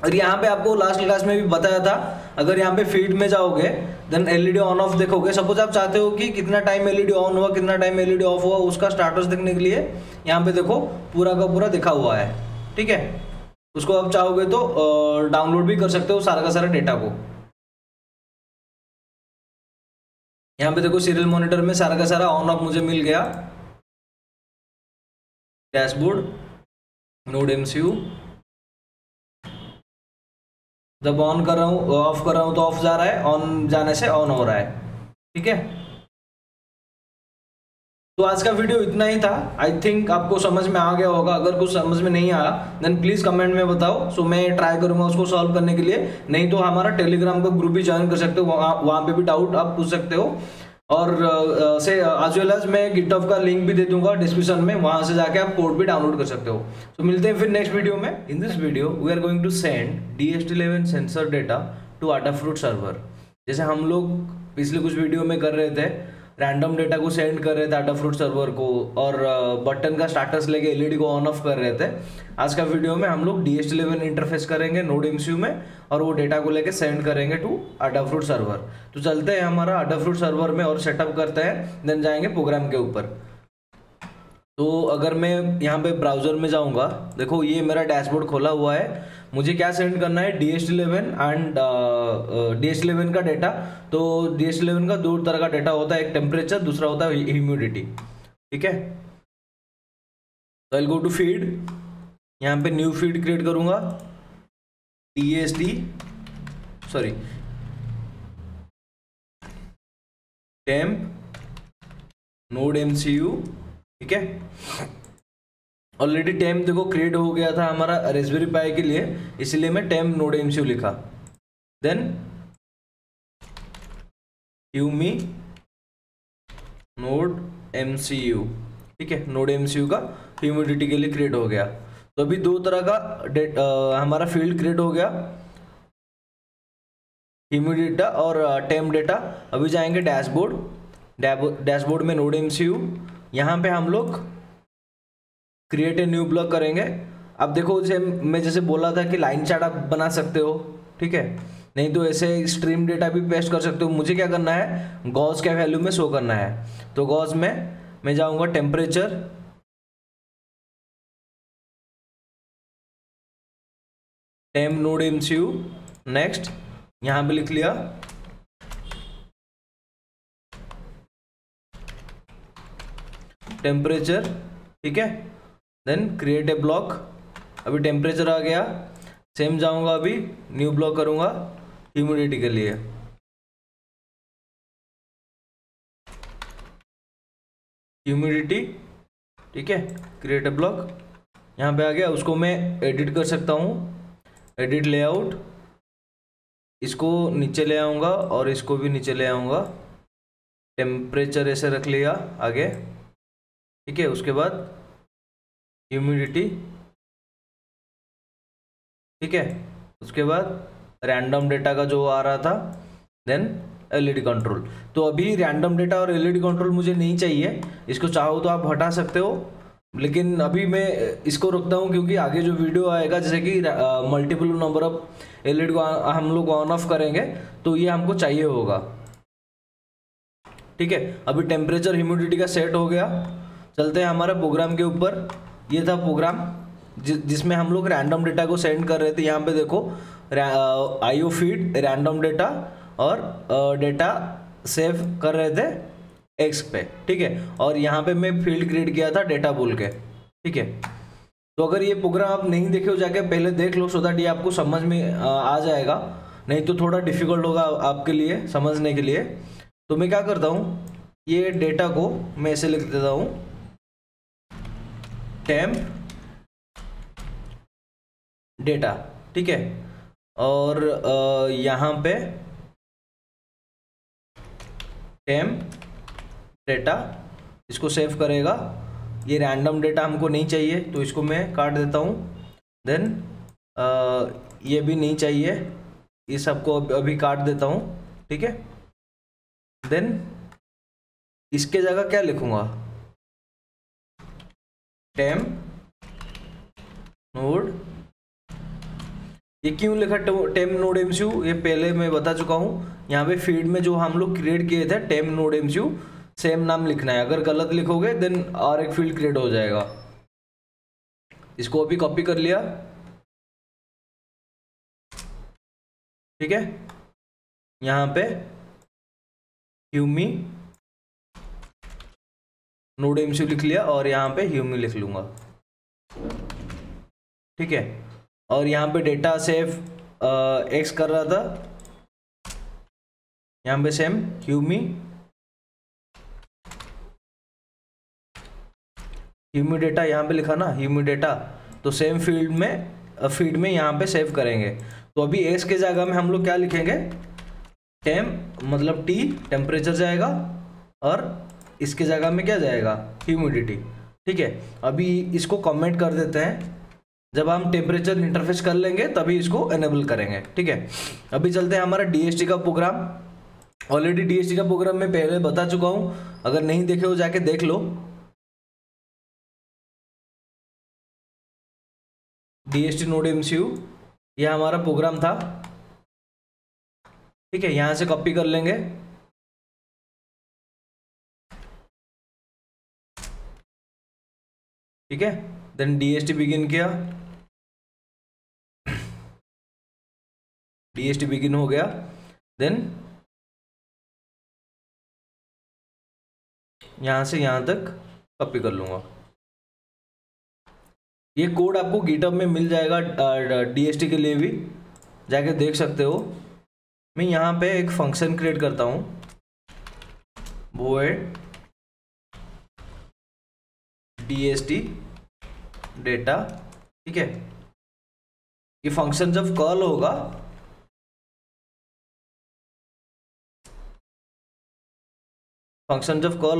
और यहाँ पे आपको लास्ट क्लास में भी बताया था, अगर यहाँ पे फीड में जाओगे देन एलईडी ऑन ऑफ देखोगे। सपोज आप चाहते हो कि कितना टाइम एलईडी ऑन हुआ, कितना टाइम एलईडी ऑफ हुआ, उसका स्टाटस देखने के लिए यहाँ पे देखो पूरा का पूरा दिखा हुआ है। ठीक है, उसको आप चाहोगे तो डाउनलोड भी कर सकते हो सारा का सारा डेटा को। यहाँ पे देखो सीरियल मॉनिटर में सारा का सारा ऑन ऑफ मुझे मिल गया। डैशबोर्ड, नोड एमसीयू, जब ऑन कर रहा हूँ, ऑफ कर रहा हूँ तो ऑफ जा रहा है, ऑन जाने से ऑन हो रहा है। ठीक है, तो आज का वीडियो इतना ही था। आई थिंक आपको समझ में आ गया होगा। अगर कुछ समझ में नहीं आया देन प्लीज कमेंट में बताओ, सो मैं ट्राई करूंगा उसको सॉल्व करने के लिए। नहीं तो हमारा टेलीग्राम का ग्रुप भी ज्वाइन कर सकते हो, वहाँ पे भी डाउट आप पूछ सकते हो। और से एज वेल एज मैं गिटहब का लिंक भी दे दूंगा डिस्क्रिप्शन में, वहां से जाके आप कोड भी डाउनलोड कर सकते हो। तो मिलते हैं फिर नेक्स्ट वीडियो में। In this video we are going to send DHT11 sensor data to Adafruit server. जैसे हम लोग पिछले कुछ वीडियो में कर रहे थे, रैंडम डेटा को सेंड कर रहे थे आडाफ्रूट सर्वर को, और बटन का स्टाटस लेके एलईडी को ऑन ऑफ कर रहे थे। आज का वीडियो में हम लोग DHT11 इंटरफेस करेंगे नोड एमसीयू में, और वो डेटा को लेके सेंड करेंगे टू आडाफ्रूट सर्वर। तो चलते हैं हमारा आडाफ्रूट सर्वर में और सेटअप करते हैं, देन जाएंगे प्रोग्राम के ऊपर। तो अगर मैं यहाँ पे ब्राउजर में जाऊँगा, देखो ये मेरा डैशबोर्ड खोला हुआ है। मुझे क्या सेंड करना है? DHT11 एंड DHT11 का डेटा। तो DHT11 का दो तरह का डेटा होता है, एक टेम्परेचर, दूसरा होता है ह्यूमिडिटी। ठीक है, तो आई गो टू फीड, यहाँ पे न्यू फीड क्रिएट करूंगा, टेम्प नोड एमसीयू। ठीक है, ऑलरेडी टेम्प देखो क्रिएट हो गया था हमारा रेस्पबेरी पाई के लिए, इसलिए मैं टेम्प नोड एमसीयू लिखा। Then humi node MCU. ठीक है, नोड एमसीयू का ह्यूमिडिटी के लिए क्रिएट हो गया। तो अभी दो तरह का हमारा फील्ड क्रिएट हो गया, ह्यूमिड डेटा और टेम्प डेटा। अभी जाएंगे डैशबोर्ड, डैशबोर्ड में नोड एमसीयू, यहाँ पे हम लोग क्रिएट ए न्यू ब्लॉक करेंगे। अब देखो जैसे बोला था कि लाइन चार्ट आप बना सकते हो, ठीक है, नहीं तो ऐसे स्ट्रीम डेटा भी पेस्ट कर सकते हो। मुझे क्या करना है, गॉस के वैल्यू में शो करना है। तो गॉस में मैं जाऊंगा temperature, temp node MCU, next यहां पे लिख लिया टेम्परेचर, ठीक है, देन क्रिएट ए ब्लॉक। अभी टेम्परेचर आ गया, सेम जाऊंगा, अभी न्यू ब्लॉक करूंगा ह्यूमिडिटी के लिए, ह्यूमिडिटी, ठीक है, क्रिएट ए ब्लॉक, यहाँ पे आ गया। उसको मैं एडिट कर सकता हूँ, एडिट लेआउट, इसको नीचे ले आऊँगा और इसको भी नीचे ले आऊँगा, टेम्परेचर ऐसे रख लिया आगे, ठीक है। उसके बाद ह्यूमिडिटी, ठीक है, उसके बाद रैंडम डेटा का जो आ रहा था, देन एलईडी कंट्रोल। तो अभी रैंडम डेटा और एलईडी कंट्रोल मुझे नहीं चाहिए, इसको चाहो तो आप हटा सकते हो, लेकिन अभी मैं इसको रखता हूँ क्योंकि आगे जो वीडियो आएगा जैसे कि मल्टीपल नंबर ऑफ एलईडी को हम लोग ऑन ऑफ करेंगे तो ये हमको चाहिए होगा, ठीक है। अभी टेम्परेचर ह्यूमिडिटी का सेट हो गया, चलते हैं हमारे प्रोग्राम के ऊपर। ये था प्रोग्राम जिसमें हम लोग रैंडम डेटा को सेंड कर रहे थे। यहाँ पे देखो आईओ फीड रैंडम डेटा और डेटा सेव कर रहे थे एक्स पे, ठीक है। और यहाँ पे मैं फील्ड क्रिएट किया था डेटा बोल के, ठीक है। तो अगर ये प्रोग्राम आप नहीं देखे हो जाके पहले देख लो, सो दैट ये आपको समझ में आ जाएगा, नहीं तो थोड़ा डिफिकल्ट होगा आपके लिए समझने के लिए। तो मैं क्या करता हूँ, ये डेटा को मैं ऐसे लिख देता हूँ, टेम्प डेटा, ठीक है। और यहाँ पे टेम्प डेटा, इसको सेव करेगा। ये रैंडम डेटा हमको नहीं चाहिए तो इसको मैं काट देता हूँ। देन ये भी नहीं चाहिए, ये सबको अभी काट देता हूँ, ठीक है। देन इसके जगह क्या लिखूंगा, टेम्प नोड। ये क्यों लिखा टेम्प नोड एमसीयू, ये पहले मैं बता चुका हूँ। यहाँ पे फीड में जो हम लोग क्रिएट किए थे टेम्प नोड एमसीयू, सेम नाम लिखना है। अगर गलत लिखोगे देन और एक फील्ड क्रिएट हो जाएगा। इसको अभी कॉपी कर लिया, ठीक है। यहाँ पे ह्यूमी नोड एमसीयू लिख लिया और यहाँ पे ह्यूमी लिख लूंगा, ठीक है। और यहाँ पे डेटा सेव एक्स कर रहा था, यहाँ पे सेम ह्यूमी डेटा यहाँ पे लिखा ना, ह्यूमी डेटा, तो सेम फील्ड में यहाँ पे सेव करेंगे। तो अभी एक्स के जगह में हम लोग क्या लिखेंगे, टेम्प मतलब टी टेम्परेचर जाएगा और इसके जगह में क्या जाएगा, ह्यूमिडिटी, ठीक है। अभी इसको कमेंट कर देते हैं, जब हम टेम्परेचर इंटरफेस कर लेंगे तभी इसको एनेबल करेंगे, ठीक है। अभी चलते हैं हमारा डीएसटी का प्रोग्राम। ऑलरेडी डीएसटी का प्रोग्राम मैं पहले बता चुका हूं, अगर नहीं देखे हो जाके देख लो। डीएसटी नोड एमसीयू ये हमारा प्रोग्राम था, ठीक है। यहां से कॉपी कर लेंगे, ठीक है। देन डीएसटी बिगिन किया, डीएसटी बिगिन हो गया। देन यहां से यहां तक कॉपी कर लूंगा। ये कोड आपको गिटहब में मिल जाएगा, डीएसटी के लिए भी जाके देख सकते हो। मैं यहाँ पे एक फंक्शन क्रिएट करता हूँ, void डीएसटी डेटा, ठीक है। ये फंक्शन जब कॉल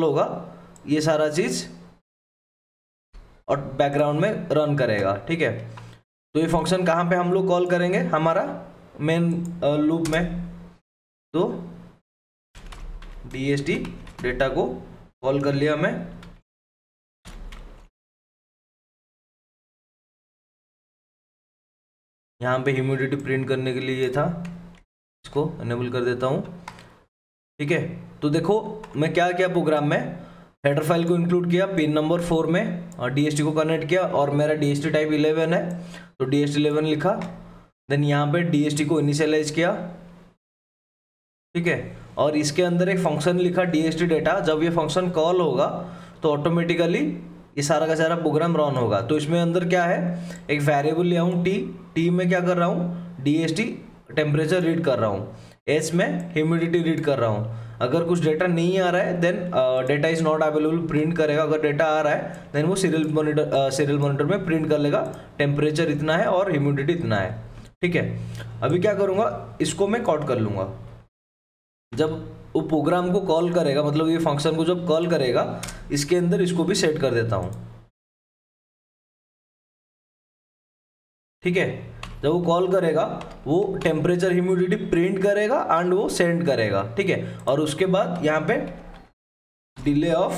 होगा ये सारा चीज और बैकग्राउंड में रन करेगा। ठीक है, तो ये फंक्शन कहाँ पे हम लोग कॉल करेंगे, हमारा मेन लूप में। तो DST डेटा को कॉल कर लिया मैं। यहाँ पे ह्यूमिडिटी प्रिंट करने के लिए ये था, इसको इनेबल कर देता हूँ। ठीक है, तो देखो मैं क्या किया प्रोग्राम में, हेडर फाइल को इंक्लूड किया पिन नंबर 4 में और DST को कनेक्ट किया और मेरा DST टाइप 11 है तो DST 11 लिखा। देन यहाँ पे DST को इनिशियलाइज किया। ठीक है, और इसके अंदर एक फंक्शन लिखा DST डेटा। जब ये फंक्शन कॉल होगा तो ऑटोमेटिकली ये सारा का सारा प्रोग्राम रन होगा। तो इसमें अंदर क्या है, एक वेरिएबल लिया हूँ टी में क्या कर रहा हूँ, DST टेम्परेचर रीड कर रहा हूँ, एस में ह्यूमिडिटी रीड कर रहा हूँ। अगर कुछ डेटा नहीं आ रहा है then data is not available print करेगा। अगर डेटा आ रहा है देन वो सीरियल मॉनिटर में प्रिंट कर लेगा टेम्परेचर इतना है और ह्यूमिडिटी इतना है। ठीक है, अभी क्या करूँगा, इसको मैं कॉल कर लूँगा। जब वो प्रोग्राम को कॉल करेगा, मतलब ये फंक्शन को जब कॉल करेगा, इसके अंदर इसको भी सेट कर देता हूँ। ठीक है, जब वो कॉल करेगा वो टेम्परेचर ह्यूमिडिटी प्रिंट करेगा एंड वो सेंड करेगा। ठीक है, और उसके बाद यहाँ पे डिले ऑफ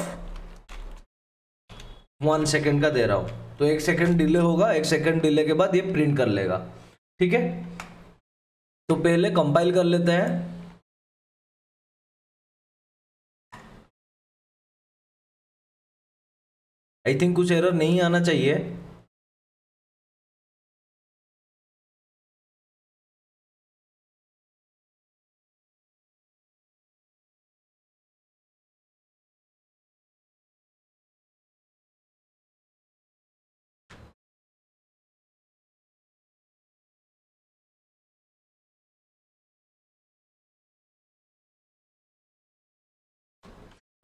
1 सेकेंड का दे रहा हूँ, तो 1 सेकेंड डिले होगा, 1 सेकेंड डिले के बाद ये प्रिंट कर लेगा। ठीक है, तो पहले कंपाइल कर लेते हैं। आई थिंक कुछ एरर नहीं आना चाहिए।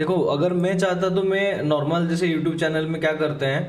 देखो अगर मैं चाहता तो मैं नॉर्मल जैसे यूट्यूब चैनल में क्या करते हैं,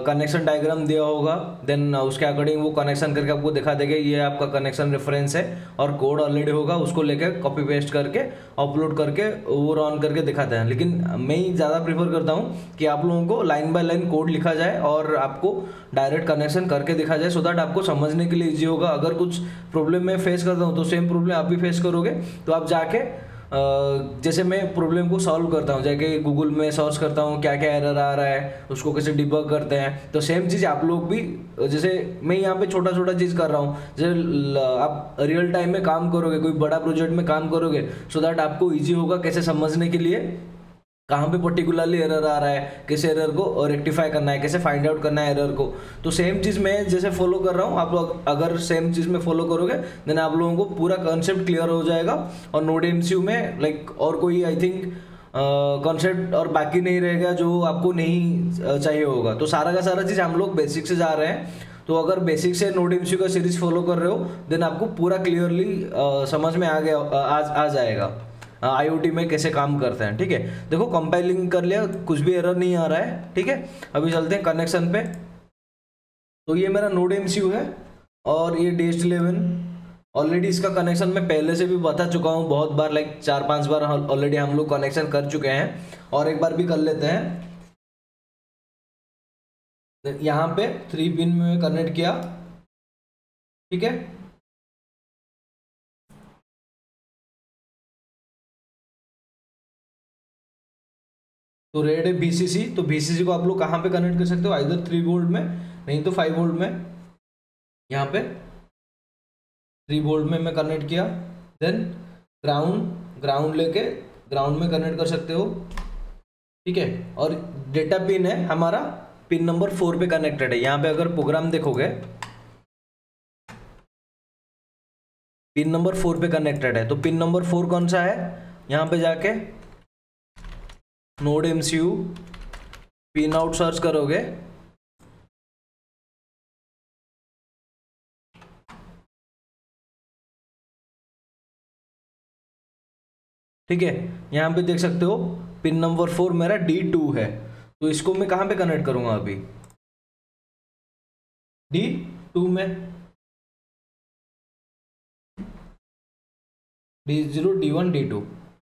कनेक्शन डायग्राम दिया होगा, देन उसके अकॉर्डिंग वो कनेक्शन करके आपको दिखा देगा ये आपका कनेक्शन रेफरेंस है और कोड ऑलरेडी होगा, उसको लेके कॉपी पेस्ट करके अपलोड करके वो रन करके दिखाते हैं। लेकिन मैं ही ज़्यादा प्रीफर करता हूँ कि आप लोगों को लाइन बाय लाइन कोड लिखा जाए और आपको डायरेक्ट कनेक्शन करके दिखा जाए, सो दैट आपको समझने के लिए ईजी होगा। अगर कुछ प्रॉब्लम मैं फेस करता हूँ तो सेम प्रॉब्लम आप भी फेस करोगे, तो आप जाके जैसे मैं प्रॉब्लम को सॉल्व करता हूँ, जाके गूगल में सर्च करता हूँ क्या क्या एरर आ रहा है, उसको कैसे डिबग करते हैं, तो सेम चीज़ आप लोग भी, जैसे मैं यहाँ पे छोटा छोटा चीज़ कर रहा हूँ, जैसे आप रियल टाइम में काम करोगे, कोई बड़ा प्रोजेक्ट में काम करोगे, सो दैट आपको ईजी होगा कैसे समझने के लिए कहाँ पे पर्टिकुलरली एरर आ रहा है, कैसे एरर को रेक्टिफाई करना है, कैसे फाइंड आउट करना है एरर को। तो सेम चीज़ मैं जैसे फॉलो कर रहा हूँ, आप लोग अगर सेम चीज़ में फॉलो करोगे देन आप लोगों को पूरा कॉन्सेप्ट क्लियर हो जाएगा। और NodeMCU में लाइक और कोई आई थिंक कॉन्सेप्ट और बाकी नहीं रहेगा जो आपको नहीं चाहिए होगा। तो सारा का सारा चीज़ हम लोग बेसिक से जा रहे हैं, तो अगर बेसिक से NodeMCU का सीरीज फॉलो कर रहे हो देन आपको पूरा क्लियरली समझ में आ जाएगा IoT में कैसे काम करते हैं। ठीक है, देखो कंपाइलिंग कर लिया, कुछ भी एरर नहीं आ रहा है। ठीक है, अभी चलते हैं कनेक्शन पे। तो ये मेरा NodeMCU है और ये DST 11 ऑलरेडी, इसका कनेक्शन मैं पहले से भी बता चुका हूँ बहुत बार, लाइक 4-5 बार ऑलरेडी हम लोग कनेक्शन कर चुके हैं और एक बार भी कर लेते हैं। यहाँ पे 3 पिन में कनेक्ट किया। ठीक है, तो रेड है VCC, तो VCC को आप लोग कहाँ पे कनेक्ट कर सकते हो, इधर 3 वोल्ट में, नहीं तो 5 वोल्ट में। यहाँ पे 3 वोल्ट में मैं कनेक्ट किया, देन ग्राउंड लेके ग्राउंड में कनेक्ट कर सकते हो। ठीक है, और डेटा पिन है हमारा पिन नंबर 4 पे कनेक्टेड है। यहाँ पे अगर प्रोग्राम देखोगे पिन नंबर 4 पे कनेक्टेड है, तो पिन नंबर 4 कौन सा है, यहाँ पे जाके NodeMCU पिन आउट सर्च करोगे, ठीक है, यहाँ पे देख सकते हो पिन नंबर 4 मेरा D2 है। तो इसको मैं कहाँ पे कनेक्ट करूंगा, अभी D2 में, D0 D1 D2।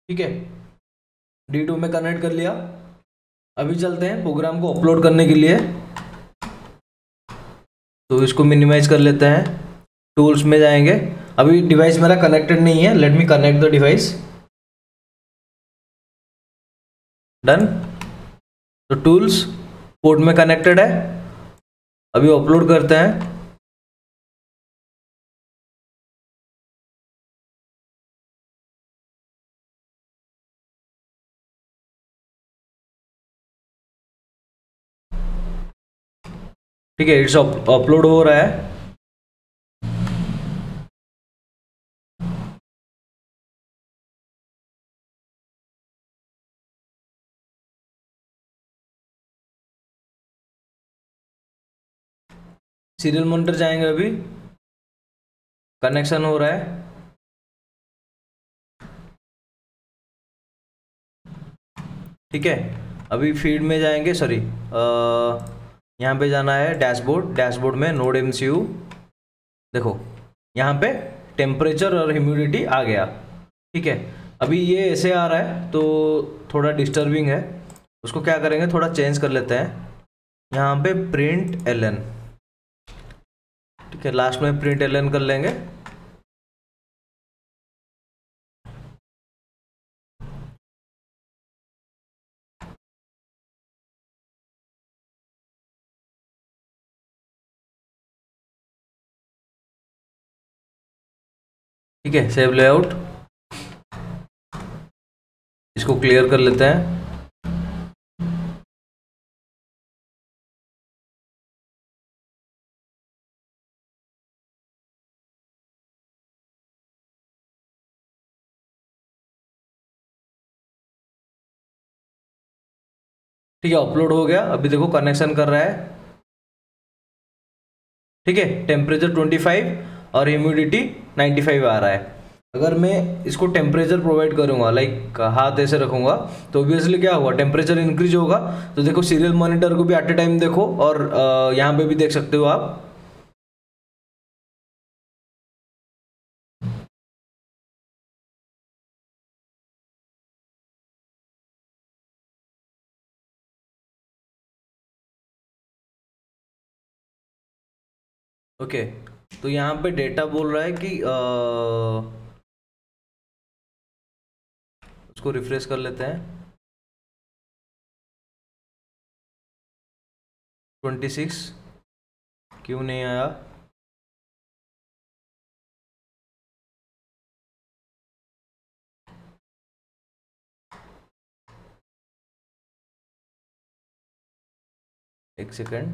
ठीक है, D2 में कनेक्ट कर लिया। अभी चलते हैं प्रोग्राम को अपलोड करने के लिए। तो इसको मिनिमाइज कर लेते हैं, टूल्स में जाएंगे। अभी डिवाइस मेरा कनेक्टेड नहीं है, let me connect the device. Done. तो टूल्स पोर्ट में कनेक्टेड है, अभी अपलोड करते हैं। ठीक है, इट्स अपलोड हो रहा है। सीरियल मॉनिटर जाएंगे, अभी कनेक्शन हो रहा है। ठीक है, अभी फीड में जाएंगे, सॉरी यहाँ पे जाना है डैशबोर्ड। डैशबोर्ड में नोड एमसीयू, देखो यहाँ पे टेम्परेचर और ह्यूमिडिटी आ गया। ठीक है, अभी ये ऐसे आ रहा है तो थोड़ा डिस्टर्बिंग है, उसको क्या करेंगे, थोड़ा चेंज कर लेते हैं। यहाँ पे प्रिंट एल एन, ठीक है, लास्ट में प्रिंट एल एन कर लेंगे। ठीक है, सेव लेआउट, इसको क्लियर कर लेते हैं। ठीक है, अपलोड हो गया, अभी देखो कनेक्शन कर रहा है। ठीक है, टेम्परेचर 25 और ह्यूमिडिटी 95 आ रहा है। अगर मैं इसको टेम्परेचर प्रोवाइड करूंगा, लाइक हाथ ऐसे रखूंगा, तो ऑब्वियसली क्या होगा, टेम्परेचर इंक्रीज होगा। तो देखो सीरियल मॉनिटर को भी एट ए टाइम देखो, और यहाँ पे भी देख सकते हो आप। ओके, तो यहाँ पे डेटा बोल रहा है कि उसको रिफ्रेश कर लेते हैं। 26 क्यों नहीं आया? एक सेकेंड,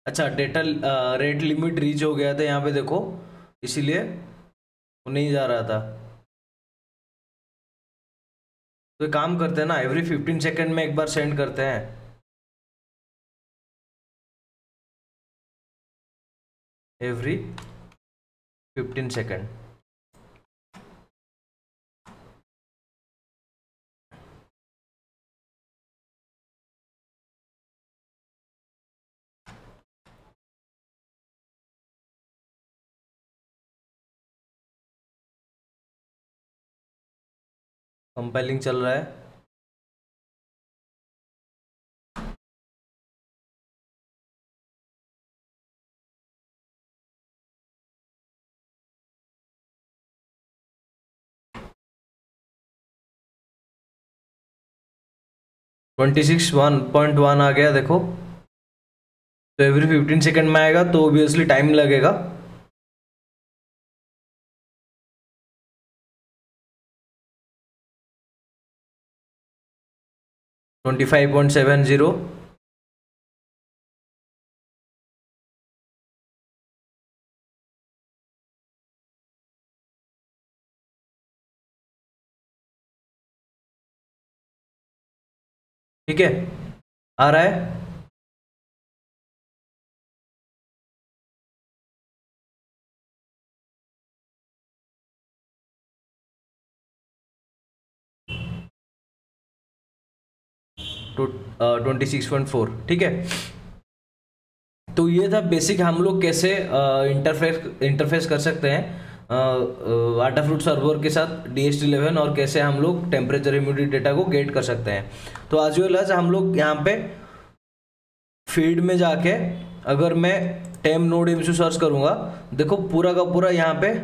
अच्छा डेटा रेट लिमिट रीच हो गया था यहाँ पे देखो, इसीलिए वो नहीं जा रहा था। तो एक काम करते हैं ना, एवरी 15 सेकेंड में एक बार सेंड करते हैं। Every 15 second. कंपाइलिंग चल रहा है। ट्वेंटी सिक्स 1.1 आ गया देखो। तो एवरी 15 सेकेंड में आएगा तो ऑब्वियसली टाइम लगेगा। ट्वेंटी 25.70। ठीक है, आ रहा है। तो 26.4, ठीक है। तो ये था बेसिक हम लोग कैसे इंटरफेस कर सकते हैं Adafruit सर्वर के साथ DHT11 और कैसे हम लोग टेम्परेचर ह्यूमिडिटी डेटा को गेट कर सकते हैं। तो आज वेल आज हम लोग यहाँ पे फीड में जाके अगर मैं टेम नोड इमशू सर्च करूँगा, देखो पूरा का पूरा यहाँ पे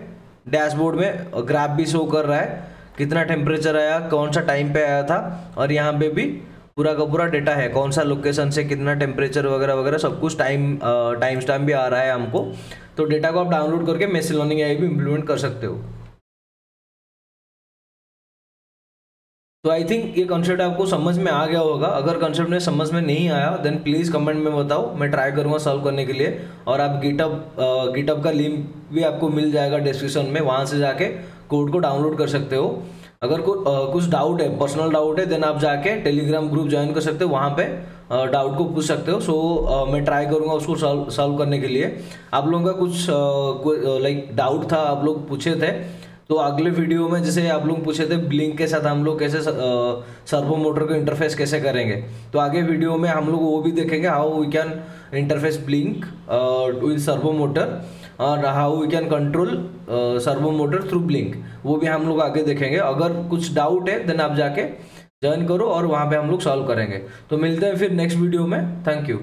डैशबोर्ड में ग्राफ भी शो कर रहा है कितना टेम्परेचर आया, कौन सा टाइम पे आया था, और यहाँ पे भी पूरा का पूरा डेटा है कौन सा लोकेशन से कितना टेम्परेचर वगैरह वगैरह सब कुछ टाइम स्टैम्प भी आ रहा है हमको। तो डेटा को आप डाउनलोड करके मशीन लर्निंग एआई भी इम्प्लीमेंट कर सकते हो। तो आई थिंक ये कॉन्सेप्ट आपको समझ में आ गया होगा। अगर कॉन्सेप्ट में समझ में नहीं आया देन प्लीज़ कमेंट में बताओ, मैं ट्राई करूँगा सॉल्व करने के लिए। और आप गिटअप का लिंक भी आपको मिल जाएगा डिस्क्रिप्शन में, वहाँ से जाके कोड को डाउनलोड कर सकते हो। अगर कुछ डाउट है, पर्सनल डाउट है, देन आप जाके टेलीग्राम ग्रुप ज्वाइन कर सकते हो, वहाँ पे डाउट को पूछ सकते हो। सो मैं ट्राई करूँगा उसको सॉल्व करने के लिए। आप लोगों का कुछ लाइक डाउट था, आप लोग पूछे थे, तो अगले वीडियो में जैसे आप लोग पूछे थे ब्लिंक के साथ हम लोग कैसे सर्वो मोटर को इंटरफेस कैसे करेंगे, तो आगे वीडियो में हम लोग वो भी देखेंगे how we can interface Blynk with servo motor और how we can control servo motor through Blynk, वो भी हम लोग आगे देखेंगे। अगर कुछ डाउट है देन आप जाके ज्वाइन करो और वहाँ पे हम लोग सॉल्व करेंगे। तो मिलते हैं फिर नेक्स्ट वीडियो में। Thank you.